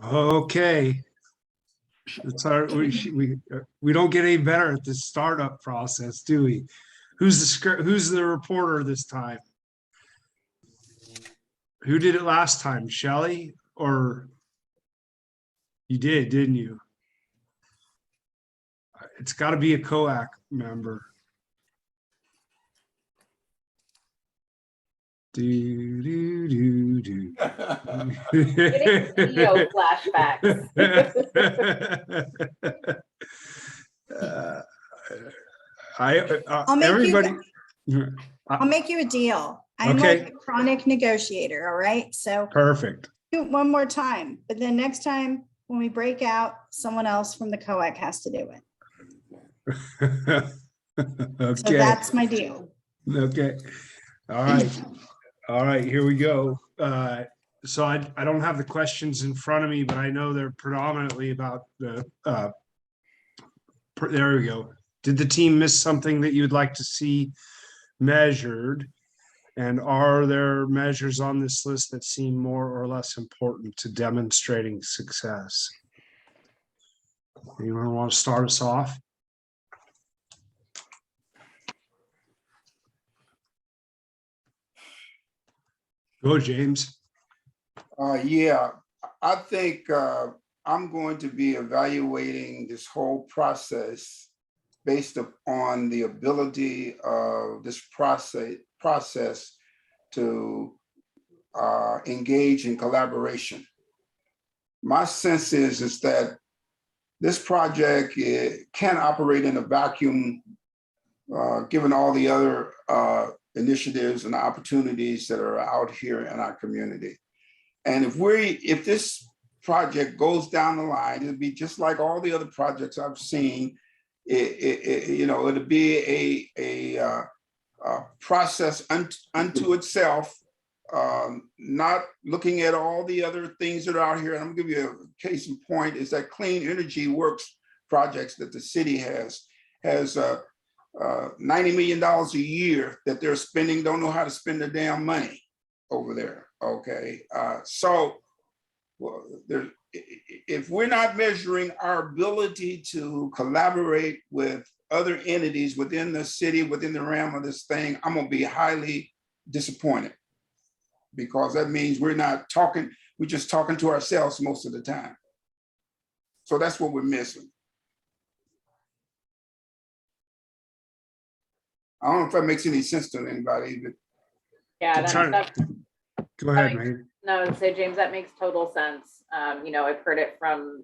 Okay. It's our, we don't get any better at this startup process, do we? Who's the reporter this time? Who did it last time? Shelley? Or you did, didn't you? It's got to be a COAC member. Do do do do. Getting video flashbacks. I'll make you a deal. I'm Okay. like a chronic negotiator. All right. So Perfect. do it one more time, but then next time when we break out, someone else from the COAC has to do it. Okay. So that's my deal. Okay. All right. All right, here we go. So I don't have the questions in front of me, but I know they're predominantly about the, there we go. Did the team miss something that you'd like to see measured? And are there measures on this list that seem more or less important to demonstrating success? Anyone want to start us off? Go, James. Yeah, I think I'm going to be evaluating this whole process based upon the ability of this process to engage in collaboration. My sense is that this project can't operate in a vacuum, given all the other initiatives and opportunities that are out here in our community. And if this project goes down the line, it'll be just like all the other projects I've seen. It'll be a process unto itself, not looking at all the other things that are out here. And I'm gonna give you a case in point is that Clean Energy Works projects that the city has $90 million a year that they're spending, don't know how to spend their damn money over there. Okay, if we're not measuring our ability to collaborate with other entities within the city, within the realm of this thing, I'm gonna be highly disappointed, because that means we're just talking to ourselves most of the time. So that's what we're missing. I don't know if that makes any sense to anybody, but Yeah, go ahead, man. No, say James, that makes total sense. I've heard it from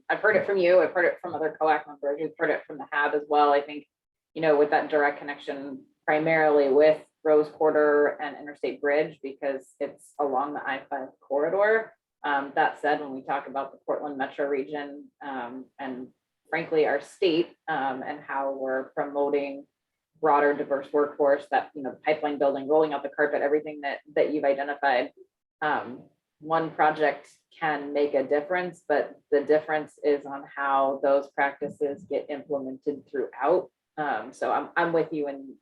you, I've heard it from other COAC members, we've heard it from the HAB as well. I think, with that direct connection primarily with Rose Quarter and Interstate Bridge, because it's along the I-5 corridor. That said, when we talk about the Portland metro region, and frankly our state, and how we're promoting broader diverse workforce, that pipeline building, rolling out the carpet, everything that you've identified, one project can make a difference, but the difference is on how those practices get implemented throughout. So I'm with you in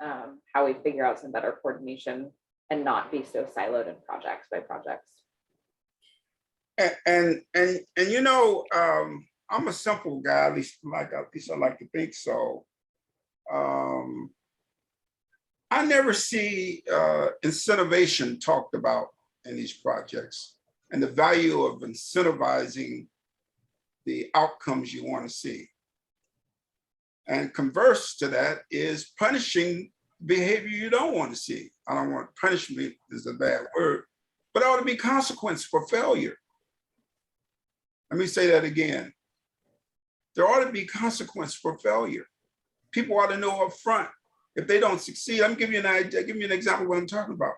how we figure out some better coordination and not be so siloed in projects by projects. And I'm a simple guy, at least I like to think so. I never see incentivization talked about in these projects, and the value of incentivizing the outcomes you want to see. And converse to that is punishing behavior you don't want to see. I don't want punishment is a bad word, but there ought to be consequence for failure. Let me say that again. There ought to be consequence for failure. People ought to know up front if they don't succeed. I'm giving you an idea, give you an example of what I'm talking about.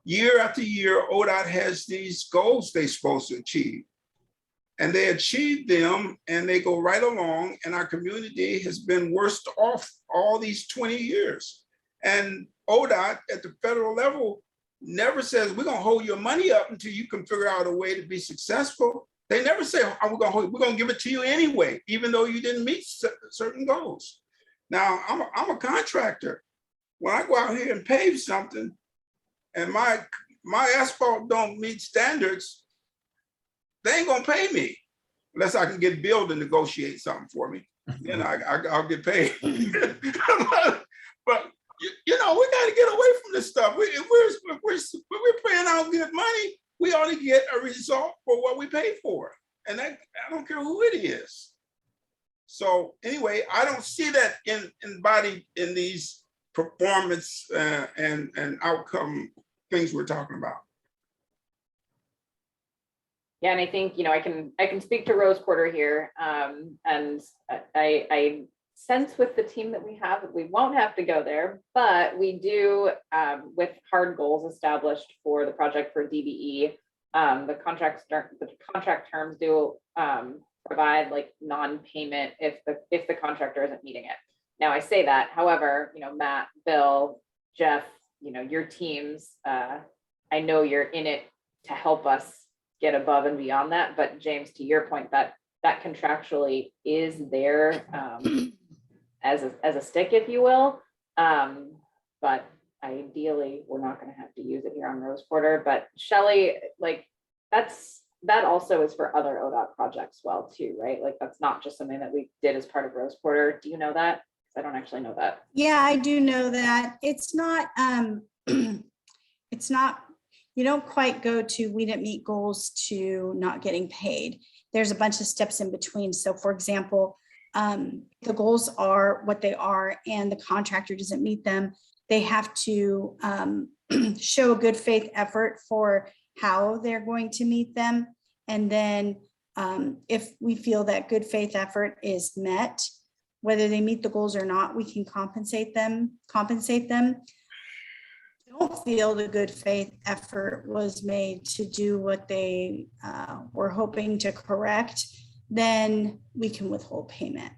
Year after year, ODOT has these goals they're supposed to achieve. And they achieve them and they go right along, and our community has been worse off all these 20 years. And ODOT at the federal level never says, we're gonna hold your money up until you can figure out a way to be successful. They never say, oh, we're gonna give it to you anyway, even though you didn't meet certain goals. Now, I'm a contractor. When I go out here and pave something and my asphalt don't meet standards, they ain't gonna pay me. unless I can get Bill to negotiate something for me, then I'll get paid. But you know, we got to get away from this stuff. If we're paying out good money, we ought to get a result for what we pay for, and that, I don't care who it is. So anyway, I don't see that embodied in these performance and outcome things we're talking about. Yeah, and I think, you know, I can speak to Rose Quarter here, and I sense with the team that we have that we won't have to go there, but we do, with hard goals established for the project for DBE, the contract terms do provide like non-payment if the contractor isn't meeting it. Now I say that, however, you know, Matt, Bill, Jeff, you know, your teams, I know you're in it to help us get above and beyond that. But James, to your point, that contractually is there as a stick, if you will. But ideally, we're not going to have to use it here on Rose Quarter. But Shelley, like that also is for other ODOT projects well too, right? Like that's not just something that we did as part of Rose Quarter. Do you know that? I don't actually know that. Yeah, I do know that. It's not, it's not, you don't quite go to we didn't meet goals to not getting paid. There's a bunch of steps in between. So for example, the goals are what they are and the contractor doesn't meet them. They have to show a good faith effort for how they're going to meet them. And then if we feel that good faith effort is met, whether they meet the goals or not, we can compensate them. Don't feel the good faith effort was made to do what they were hoping to correct, then we can withhold payment.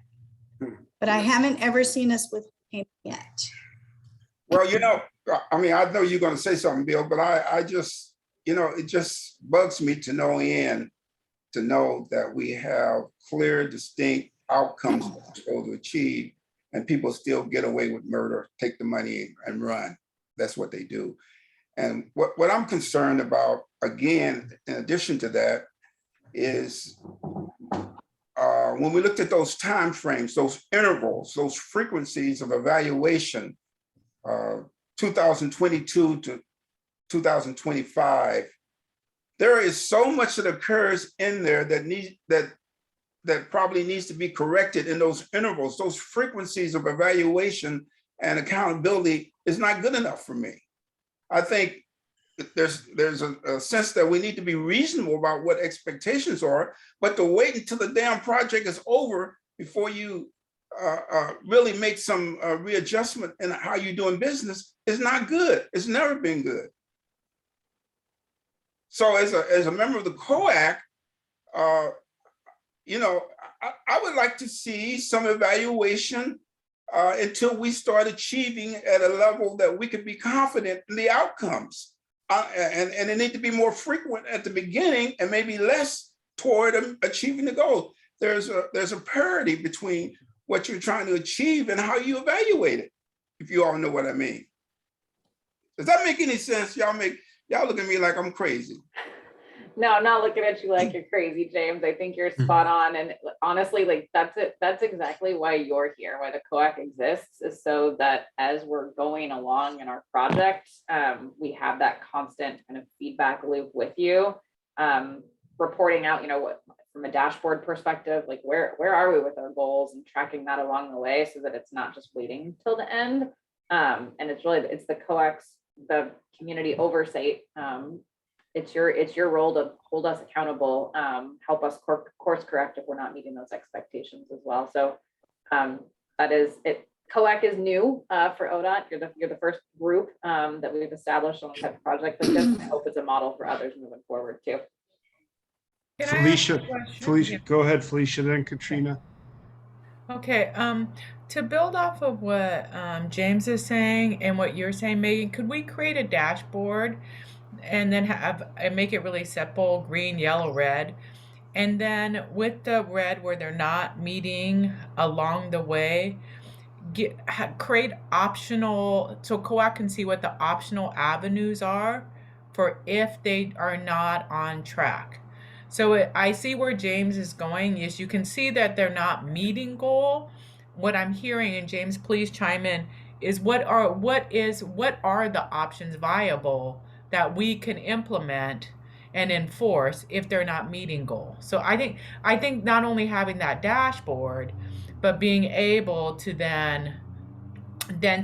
But I haven't ever seen us withhold payment yet. Well, you know, I mean, I know you're going to say something, Bill, but I just, you know, it just bugs me to no end to know that we have clear, distinct outcomes that we're supposed to achieve, and people still get away with murder, take the money and run. That's what they do. And what I'm concerned about, again, in addition to that, is when we looked at those time frames, those intervals, those frequencies of evaluation, 2022 to 2025, there is so much that occurs in there that probably needs to be corrected in those intervals. Those frequencies of evaluation and accountability is not good enough for me. I think there's a sense that we need to be reasonable about what expectations are, but to wait until the damn project is over before you really make some readjustment in how you're doing business is not good. It's never been good. So as a member of the COAC, you know, I would like to see some evaluation until we start achieving at a level that we can be confident in the outcomes. And it need to be more frequent at the beginning and maybe less toward achieving the goal. There's a parity between what you're trying to achieve and how you evaluate it, if you all know what I mean. Does that make any sense? Y'all look at me like I'm crazy. No, I'm not looking at you like you're crazy, James. I think you're spot on. And honestly, like that's it. That's exactly why you're here, why the COAC exists, is so that as we're going along in our project, we have that constant kind of feedback loop with you, reporting out, you know, what from a dashboard perspective, like where are we with our goals and tracking that along the way so that it's not just waiting until the end. And it's the COAC's, the community oversight. It's your role to hold us accountable, help us course correct if we're not meeting those expectations as well. So that is it. COAC is new for ODOT. You're the first group that we've established on a type of project like this. I hope it's a model for others moving forward too. Felicia, go ahead, Felicia, then Katrina. Okay, to build off of what James is saying and what you're saying, Megan, could we create a dashboard and then make it really simple, green, yellow, red, and then with the red where they're not meeting along the way, create optional, so COAC can see what the optional avenues are for if they are not on track. So I see where James is going is you can see that they're not meeting goal. What I'm hearing, and James, please chime in, is what are the options viable that we can implement and enforce if they're not meeting goal. So I think not only having that dashboard, but being able to then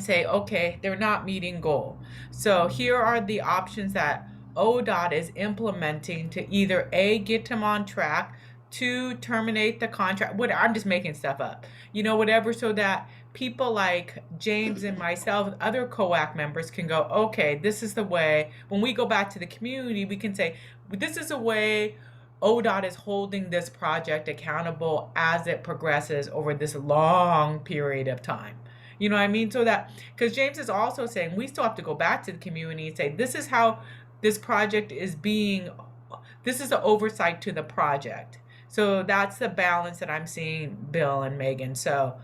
say, okay, they're not meeting goal. So here are the options that ODOT is implementing to either A, get them on track, to terminate the contract. What I'm just making stuff up, whatever, so that people like James and myself, other COAC members can go, okay, this is the way. When we go back to the community, we can say, this is a way ODOT is holding this project accountable as it progresses over this long period of time. You know what I mean? So that, because James is also saying we still have to go back to the community and say, this is how this project is this is the oversight to the project. So that's the balance that I'm seeing, Bill and Megan. So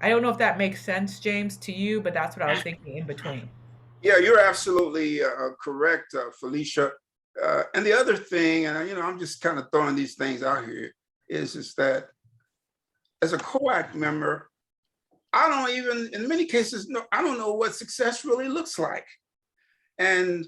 I don't know if that makes sense, James, to you, but that's what I was thinking in between. Yeah, you're absolutely correct, Felicia. And the other thing, and I'm just kind of throwing these things out here, is that as a COAC member, I don't even, in many cases, no, I don't know what success really looks like. And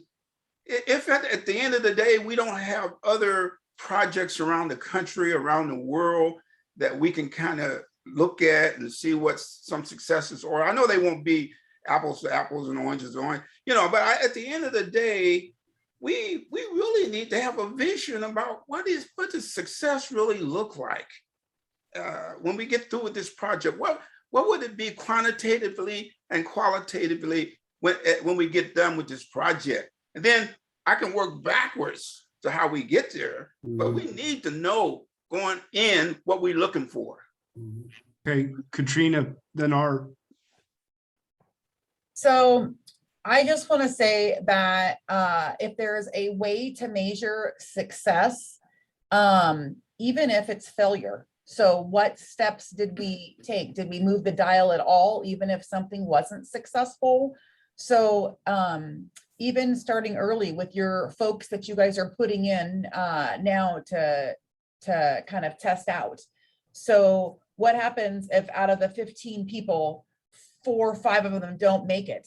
if at the end of the day, we don't have other projects around the country, around the world that we can kind of look at and see what some successes, or I know they won't be apples to apples and oranges to orange, but at the end of the day, we really need to have a vision about what does success really look like when we get through with this project. What would it be quantitatively and qualitatively when we get done with this project? And then I can work backwards to how we get there, but we need to know going in what we're looking for. Okay, Katrina, then Art. So I just want to say that if there's a way to measure success, even if it's failure. So what steps did we take? Did we move the dial at all, even if something wasn't successful? So even starting early with your folks that you guys are putting in now to kind of test out. So what happens if out of the 15 people, 4 or 5 of them don't make it?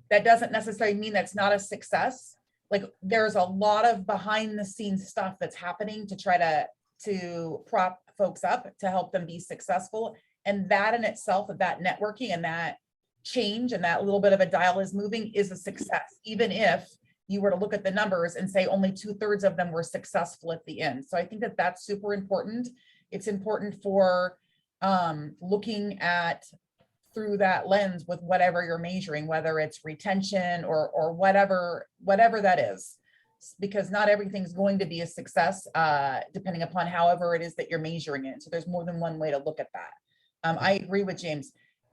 That doesn't necessarily mean that's not a success. Like there's a lot of behind the scenes stuff that's happening to try to prop folks up to help them be successful. And that in itself, of that networking and that change and that little bit of a dial is moving is a success, even if you were to look at the numbers and say only 2/3 of them were successful at the end. So I think that that's super important. It's important for looking at through that lens with whatever you're measuring, whether it's retention or whatever that is, because not everything's going to be a success depending upon however it is that you're measuring it. So there's more than one way to look at that. I agree with James.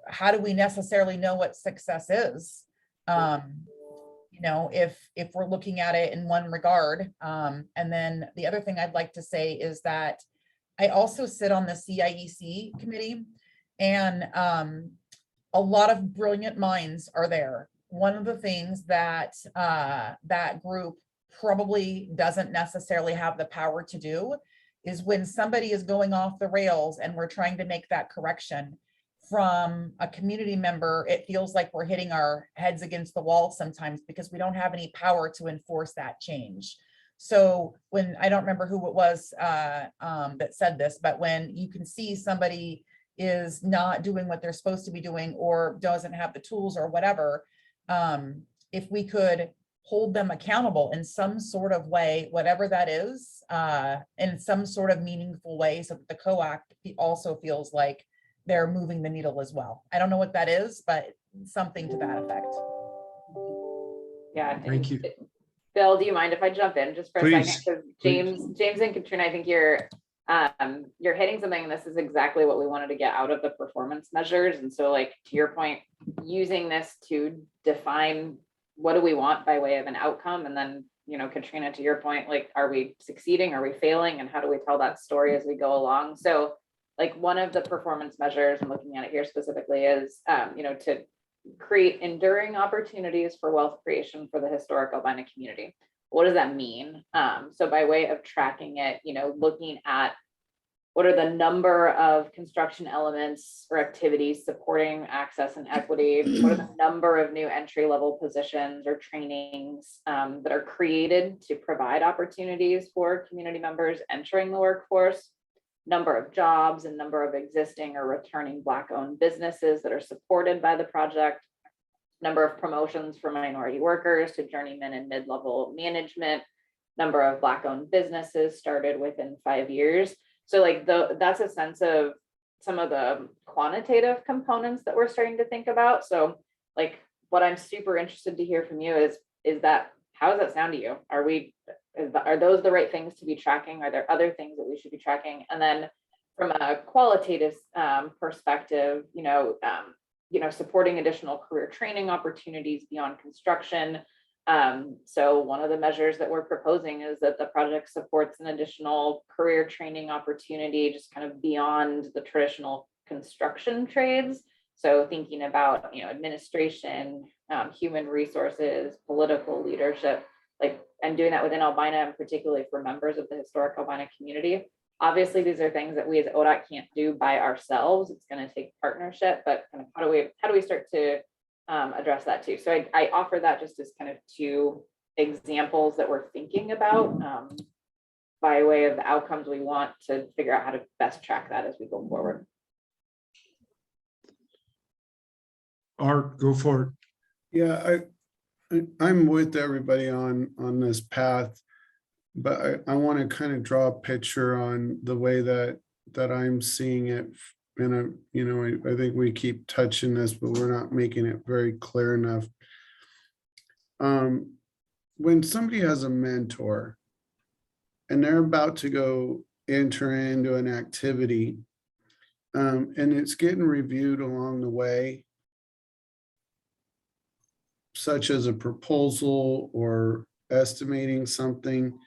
How do we necessarily know what success is? If we're looking at it in one regard. And then the other thing I'd like to say is that I also sit on the CIEC committee, and a lot of brilliant minds are there. One of the things that that group probably doesn't necessarily have the power to do is when somebody is going off the rails and we're trying to make that correction from a community member, it feels like we're hitting our heads against the wall sometimes because we don't have any power to enforce that change. So when, I don't remember who it was that said this, but when you can see somebody is not doing what they're supposed to be doing or doesn't have the tools or whatever, if we could hold them accountable in some sort of way, whatever that is, in some sort of meaningful way, so that the COAC also feels like they're moving the needle as well. I don't know what that is, but something to that effect. Yeah. Thank you. Bill, do you mind if I jump in just for Please. a second? Because James and Katrina, I think you're hitting something, and this is exactly what we wanted to get out of the performance measures. And so, like, to your point, using this to define what do we want by way of an outcome, and then, Katrina, to your point, like, are we succeeding, are we failing, and how do we tell that story as we go along? So, like, one of the performance measures, I'm looking at it here specifically, is to create enduring opportunities for wealth creation for the historic Albina community. what does that mean? So by way of tracking it, looking at what are the number of construction elements or activities supporting access and equity? What are the number of new entry-level positions or trainings that are created to provide opportunities for community members entering the workforce? Number of jobs and number of existing or returning Black-owned businesses that are supported by the project. Number of promotions for minority workers to journeyman and mid-level management. Number of Black-owned businesses started within 5 years. So like that's a sense of some of the quantitative components that we're starting to think about. So like what I'm super interested to hear from you is that, how does that sound to you? Are those the right things to be tracking? Are there other things that we should be tracking? And then from a qualitative perspective, supporting additional career training opportunities beyond construction. So one of the measures that we're proposing is that the project supports an additional career training opportunity, just kind of beyond the traditional construction trades. So thinking about, administration, human resources, political leadership, and doing that within Albina, and particularly for members of the historic Albina community. Obviously, these are things that we as ODOT can't do by ourselves. It's going to take partnership, but kind of how do we start to address that too? So I offer that just as kind of two examples that we're thinking about by way of the outcomes we want to figure out how to best track that as we go forward. Art, go for it. Yeah, I'm with everybody on this path, but I want to kind of draw a picture on the way that I'm seeing it. And I think we keep touching this, but we're not making it very clear enough. When somebody has a mentor and they're about to go enter into an activity, and it's getting reviewed along the way, such as a proposal or estimating something,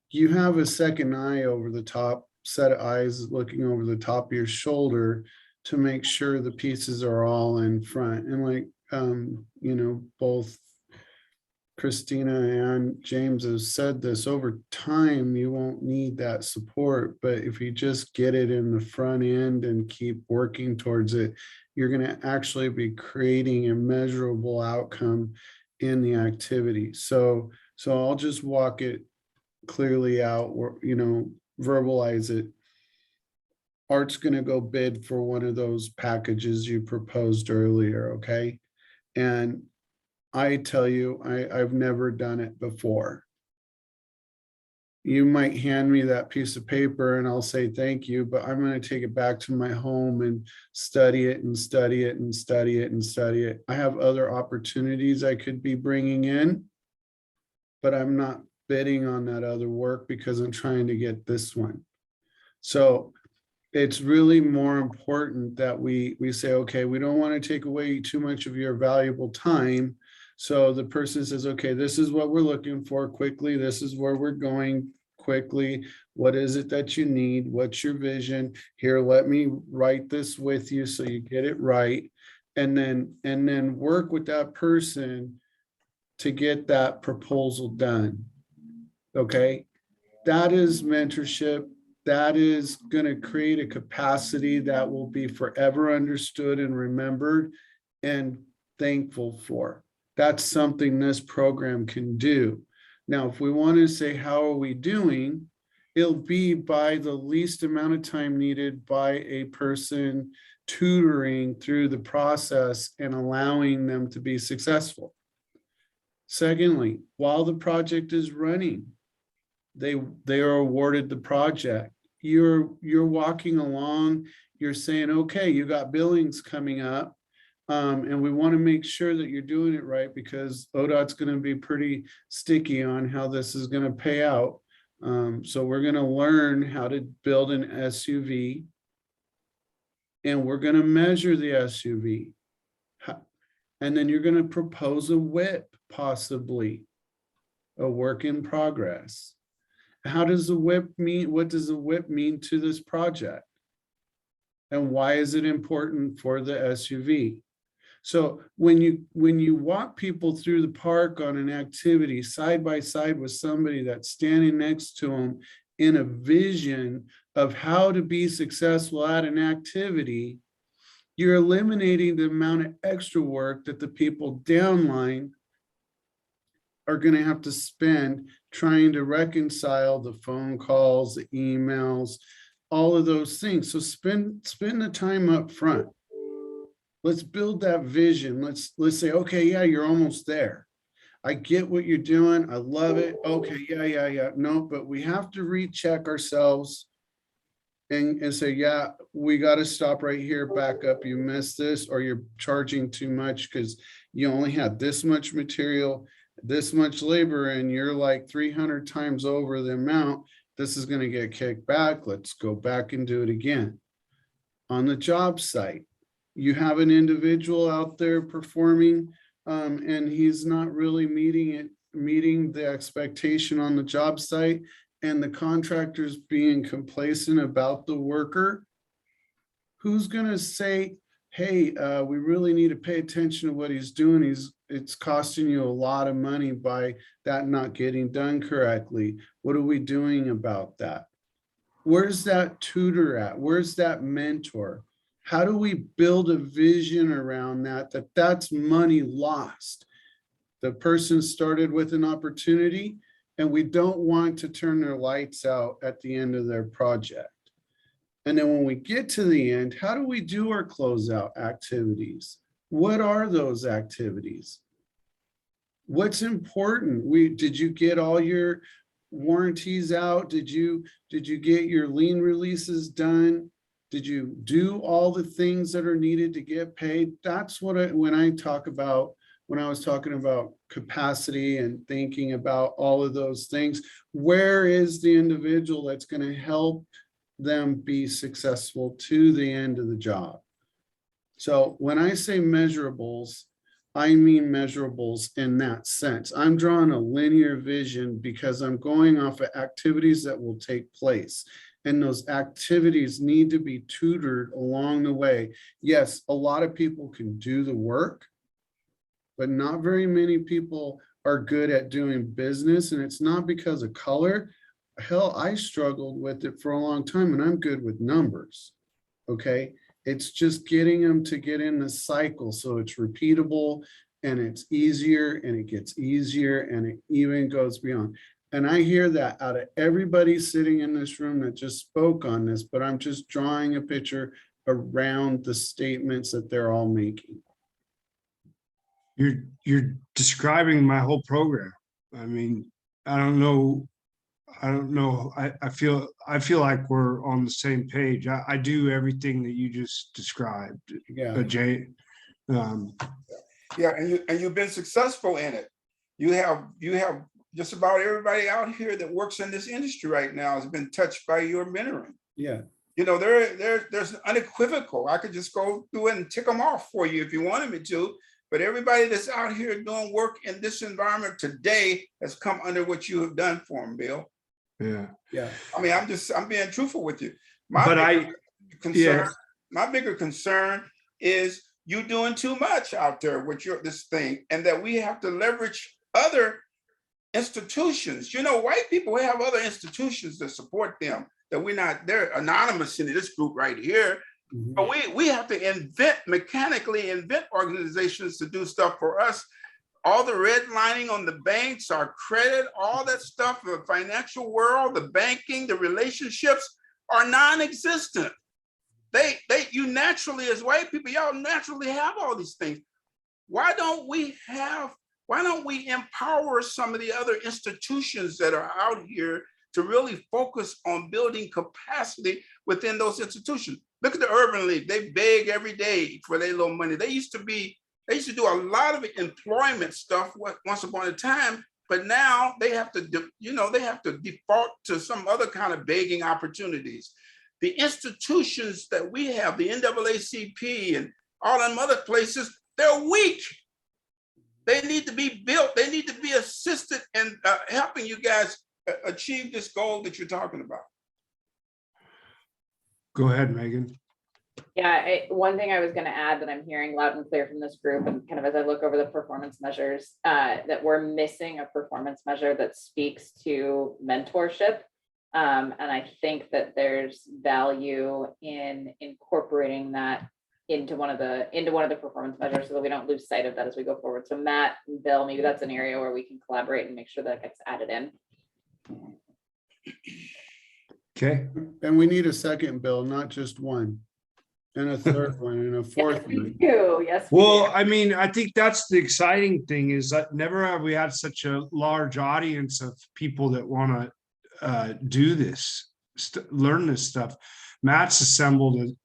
you have a second eye over the top, set of eyes looking over the top of your shoulder to make sure the pieces are all in front. And like, both Christina and James have said this, over time, you won't need that support. But if you just get it in the front end and keep working towards it, you're going to actually be creating a measurable outcome in the activity. So I'll just walk it clearly out, or, verbalize it. Art's going to go bid for one of those packages you proposed earlier, okay? And I tell you, I've never done it before. You might hand me that piece of paper and I'll say thank you, but I'm going to take it back to my home and study it and study it and study it and study it. I have other opportunities I could be bringing in, but I'm not bidding on that other work because I'm trying to get this one. So it's really more important that we say, okay, we don't want to take away too much of your valuable time. So the person says, okay, this is what we're looking for quickly. This is where we're going quickly. What is it that you need? What's your vision? Here, let me write this with you so you get it right. And then work with that person to get that proposal done. Okay, that is mentorship. That is going to create a capacity that will be forever understood and remembered and thankful for. That's something this program can do. Now, if we want to say, how are we doing? It'll be by the least amount of time needed by a person tutoring through the process and allowing them to be successful. Secondly, while the project is running, they are awarded the project. You're walking along, you're saying, okay, you got billings coming up. And we want to make sure that you're doing it right, because ODOT's going to be pretty sticky on how this is going to pay out. So we're going to learn how to build an SUV, and we're going to measure the SUV. And then you're going to propose a WIP, possibly a work in progress. How does the WIP mean? What does the WIP mean to this project? And why is it important for the SUV? So when you walk people through the park on an activity side by side with somebody that's standing next to them in a vision of how to be successful at an activity, you're eliminating the amount of extra work that the people downline are going to have to spend trying to reconcile the phone calls, the emails, all of those things. So spend the time up front. Let's build that vision. Let's say, okay, yeah, you're almost there. I get what you're doing. I love it. Okay, yeah. No, but we have to recheck ourselves and say, yeah, we got to stop right here, back up. You missed this, or you're charging too much because you only had this much material, this much labor, and you're like 300 times over the amount. This is going to get kicked back. Let's go back and do it again. On the job site, you have an individual out there performing, and he's not really meeting the expectation on the job site, and the contractor's being complacent about the worker. Who's going to say, hey, we really need to pay attention to what he's doing. It's costing you a lot of money by that not getting done correctly. What are we doing about that? Where's that tutor at? Where's that mentor? How do we build a vision around that's money lost? The person started with an opportunity, and we don't want to turn their lights out at the end of their project. And then when we get to the end, how do we do our closeout activities? What are those activities? What's important? Did you get all your warranties out? Did you get your lien releases done? Did you do all the things that are needed to get paid? That's what when I was talking about capacity and thinking about all of those things, where is the individual that's going to help them be successful to the end of the job? So when I say measurables, I mean measurables in that sense. I'm drawing a linear vision because I'm going off of activities that will take place. And those activities need to be tutored along the way. Yes, a lot of people can do the work, but not very many people are good at doing business. And it's not because of color. Hell, I struggled with it for a long time, and I'm good with numbers. Okay. It's just getting them to get in the cycle so it's repeatable and it's easier and it gets easier and it even goes beyond. And I hear that out of everybody sitting in this room that just spoke on this, but I'm just drawing a picture around the statements that they're all making. You're describing my whole program. I mean, I don't know. I feel like we're on the same page. I do everything that you just described. Yeah. Jay. Yeah, and you've been successful in it. You have just about everybody out here that works in this industry right now has been touched by your mentoring. Yeah. You know, there's unequivocal. I could just go through it and tick them off for you if you wanted me to. But everybody that's out here doing work in this environment today has come under what you have done for them, Bill. Yeah. Yeah. I mean, I'm being truthful with you. My bigger concern is you doing too much out there with this thing, and that we have to leverage other institutions. You know, white people have other institutions that support them that they're anonymous in this group right here. Mhm. But we have to mechanically invent organizations to do stuff for us. All the redlining on the banks, our credit, all that stuff, the financial world, the banking, the relationships are non-existent. You naturally, as white people, y'all naturally have all these things. Why don't we empower some of the other institutions that are out here to really focus on building capacity within those institutions? Look at the Urban League. They beg every day for their little money. They used to do a lot of employment stuff once upon a time, but now they have to default to some other kind of begging opportunities. The institutions that we have, the NAACP and all them other places, they're weak. They need to be built. They need to be assisted in helping you guys achieve this goal that you're talking about. Go ahead, Megan. One thing I was gonna add that I'm hearing loud and clear from this group, and kind of as I look over the performance measures, that we're missing a performance measure that speaks to mentorship. And I think that there's value in incorporating that into one of the performance measures so that we don't lose sight of that as we go forward. So Matt and Bill, maybe that's an area where we can collaborate and make sure that gets added in. Okay, And we need a second bill, not just one. And a third one and a fourth Yes, we one. do. Yes. we well, do. I mean, I think that's the exciting thing is that never have we had such a large audience of people that want to do this, learn this stuff. Matt's assembled a